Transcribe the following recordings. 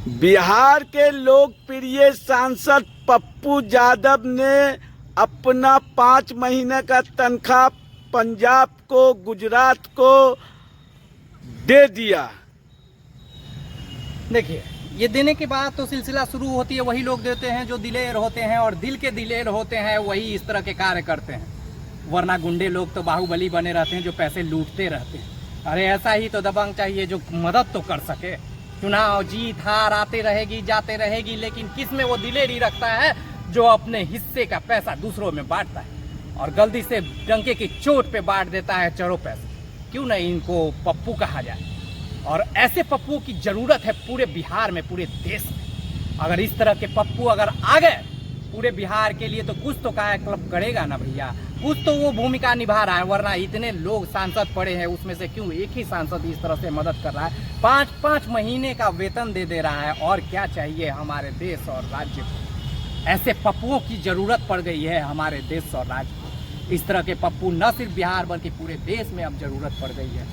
बिहार के लोकप्रिय सांसद पप्पू यादव ने अपना 5 महीने का तनख्वाह पंजाब को, गुजरात को दे दिया। देखिए, ये देने के बाद तो सिलसिला शुरू होती है। वही लोग देते हैं जो दिलेर होते हैं, और दिल के दिलेर होते हैं वही इस तरह के कार्य करते हैं। वरना गुंडे लोग तो बाहुबली बने रहते हैं जो पैसे लूटते रहते हैं। अरे ऐसा ही तो दबंग चाहिए जो मदद तो कर सके। चुनाव जीत हार आते रहेगी जाते रहेगी, लेकिन किस में वो दिलेरी रखता है जो अपने हिस्से का पैसा दूसरों में बांटता है और गलती से डंके की चोट पे बांट देता है चढ़ो पैसे। क्यों नहीं इनको पप्पू कहा जाए? और ऐसे पप्पू की जरूरत है पूरे बिहार में, पूरे देश में। अगर इस तरह के पप्पू अगर आ गए पूरे बिहार के लिए तो कुछ तो कायाकल्प करेगा ना भैया, कुछ तो वो भूमिका निभा रहा है। वरना इतने लोग सांसद पड़े हैं, उसमें से क्यों एक ही सांसद इस तरह से मदद कर रहा है? 5-5 महीने का वेतन दे रहा है। और क्या चाहिए हमारे देश और राज्य को? ऐसे पप्पुओं की जरूरत पड़ गई है हमारे देश और राज्य को। इस तरह के पप्पू न सिर्फ बिहार बल्कि पूरे देश में अब जरूरत पड़ गई है,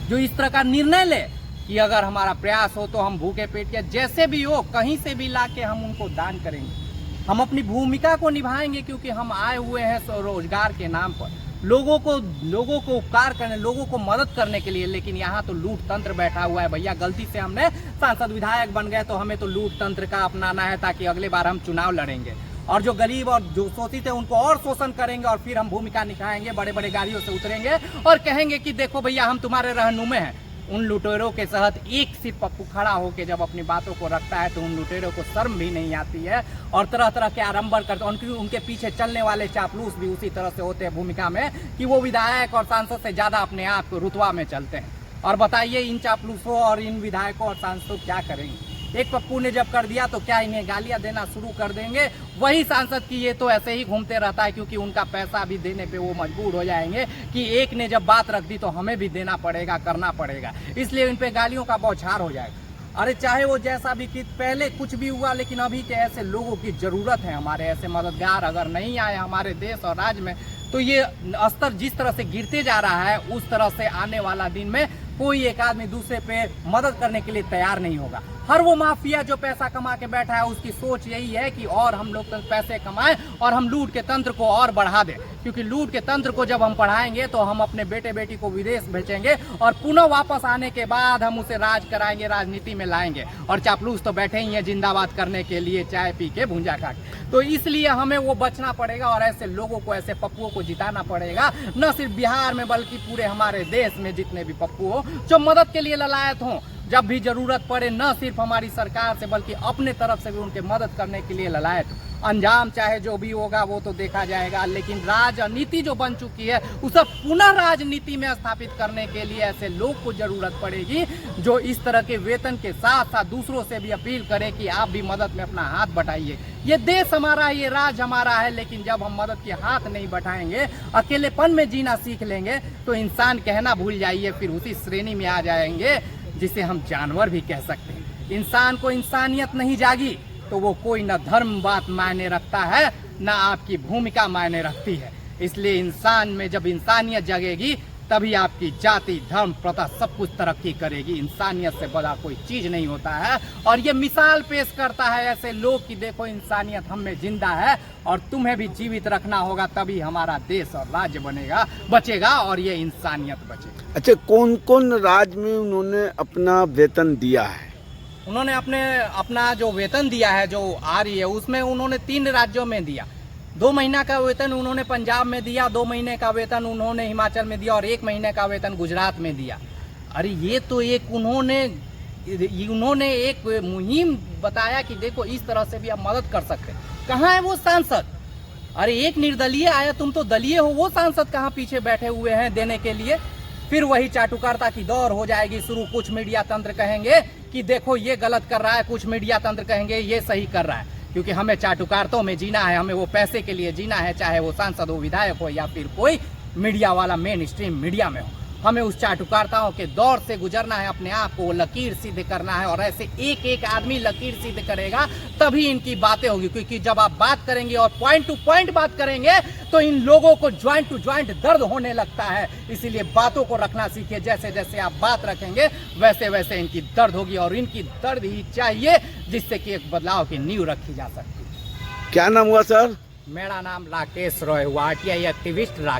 जो इस तरह का निर्णय ले कि अगर हमारा प्रयास हो तो हम भूखे पेट या जैसे भी हो कहीं से भी लाके हम उनको दान करेंगे। हम अपनी भूमिका को निभाएंगे, क्योंकि हम आए हुए हैं स्वरोजगार के नाम पर लोगों को उपकार करने, लोगों को मदद करने के लिए। लेकिन यहाँ तो लूट तंत्र बैठा हुआ है भैया। गलती से हमने सांसद विधायक बन गए तो हमें तो लूट तंत्र का अपनाना है, ताकि अगले बार हम चुनाव लड़ेंगे और जो गरीब और जो शोषित है उनको और शोषण करेंगे। और फिर हम भूमिका निभाएंगे, बड़े बड़े गाड़ियों से उतरेंगे और कहेंगे कि देखो भैया हम तुम्हारे रहनुमे हैं। उन लुटेरों के साथ एक सिर्फ पप्पू खड़ा होकर जब अपनी बातों को रखता है तो उन लुटेरों को शर्म भी नहीं आती है और तरह तरह के आडंबर करते हैं। उनके पीछे चलने वाले चापलूस भी उसी तरह से होते हैं भूमिका में, कि वो विधायक और सांसद से ज्यादा अपने आप को रुतबा में चलते हैं। और बताइए इन चापलूसों और इन विधायकों और सांसदों क्या करेंगे? एक पप्पू ने जब कर दिया तो क्या इन्हें गालियां देना शुरू कर देंगे? वही सांसद की ये तो ऐसे ही घूमते रहता है, क्योंकि उनका पैसा भी देने पे वो मजबूर हो जाएंगे कि एक ने जब बात रख दी तो हमें भी देना पड़ेगा, करना पड़ेगा। इसलिए इन पे गालियों का बौछार हो जाएगा। अरे चाहे वो जैसा भी कि पहले कुछ भी हुआ, लेकिन अभी के ऐसे लोगों की जरूरत है। हमारे ऐसे मददगार अगर नहीं आए हमारे देश और राज्य में तो ये स्तर जिस तरह से गिरते जा रहा है उस तरह से आने वाला दिन में कोई एक आदमी दूसरे पे मदद करने के लिए तैयार नहीं होगा। हर वो माफिया जो पैसा कमा के बैठा है उसकी सोच यही है कि और हम लोग पैसे कमाएं और हम लूट के तंत्र को और बढ़ा दें, क्योंकि लूट के तंत्र को जब हम बढ़ाएंगे तो हम अपने बेटे बेटी को विदेश भेजेंगे और पुनः वापस आने के बाद हम उसे राज कराएंगे, राजनीति में लाएंगे। और चापलूस तो बैठे ही हैं जिंदाबाद करने के लिए, चाय पी के भूंजा खा के। तो इसलिए हमें वो बचना पड़ेगा और ऐसे लोगों को, ऐसे पप्पुओं को जिताना पड़ेगा, न सिर्फ बिहार में बल्कि पूरे हमारे देश में जितने भी पप्पू हो जो मदद के लिए ललायत हों। जब भी जरूरत पड़े न सिर्फ हमारी सरकार से बल्कि अपने तरफ से भी उनके मदद करने के लिए ललायत हो। अंजाम चाहे जो भी होगा वो तो देखा जाएगा, लेकिन राजनीति जो बन चुकी है उसे पुनः राजनीति में स्थापित करने के लिए ऐसे लोग को जरूरत पड़ेगी जो इस तरह के वेतन के साथ साथ दूसरों से भी अपील करे कि आप भी मदद में अपना हाथ बटाइए। ये देश हमारा, ये राज हमारा है, लेकिन जब हम मदद के हाथ नहीं बढ़ाएंगे, अकेलेपन में जीना सीख लेंगे तो इंसान कहना भूल जाइए, फिर उसी श्रेणी में आ जाएंगे जिसे हम जानवर भी कह सकते हैं। इंसान को इंसानियत नहीं जागी तो वो कोई न धर्म बात मायने रखता है न आपकी भूमिका मायने रखती है। इसलिए इंसान में जब इंसानियत जगेगी तभी आपकी जाति, धर्म, प्रथा सब कुछ तरक्की करेगी। इंसानियत से बड़ा कोई चीज नहीं होता है। और ये मिसाल पेश करता है ऐसे लोग कि देखो इंसानियत हम में जिंदा है और तुम्हें भी जीवित रखना होगा, तभी हमारा देश और राज्य बचेगा और ये इंसानियत बचेगी। अच्छा, कौन कौन राज्य में उन्होंने अपना वेतन दिया है? उन्होंने अपना जो वेतन दिया है जो आ रही है उसमें उन्होंने 3 राज्यों में दिया। 2 महीना का वेतन उन्होंने पंजाब में दिया, 2 महीने का वेतन उन्होंने हिमाचल में दिया और 1 महीने का वेतन गुजरात में दिया। अरे ये तो एक उन्होंने एक मुहिम बताया कि देखो इस तरह से भी आप मदद कर सकते हैं। कहाँ है वो सांसद? अरे एक निर्दलीय आया, तुम तो दलीय हो, वो सांसद कहाँ पीछे बैठे हुए हैं देने के लिए? फिर वही चाटुकारिता की दौर हो जाएगी शुरू। कुछ मीडिया तंत्र कहेंगे कि देखो ये गलत कर रहा है, कुछ मीडिया तंत्र कहेंगे ये सही कर रहा है, क्योंकि हमें चाटुकारिताओं में जीना है, हमें वो पैसे के लिए जीना है, चाहे वो सांसद हो, विधायक हो या फिर कोई मीडिया वाला मेन स्ट्रीम मीडिया में हो। हमें उस चाटुकारिताओं के दौर से गुजरना है, अपने आप को लकीर सीधे करना है, और ऐसे एक एक आदमी लकीर सीधे करेगा तभी इनकी बातें होगी। क्योंकि जब आप बात करेंगे और पॉइंट टू पॉइंट बात करेंगे तो इन लोगों को ज्वाइंट टू ज्वाइंट दर्द होने लगता है। इसीलिए बातों को रखना सीखिए, जैसे जैसे आप बात रखेंगे वैसे वैसे इनकी दर्द होगी, और इनकी दर्द ही चाहिए जिससे कि एक बदलाव की नींव रखी जा सकती है। क्या नाम हुआ सर? मेरा नाम राकेश रॉय हुआ, RTI एक्टिविस्ट राकेश।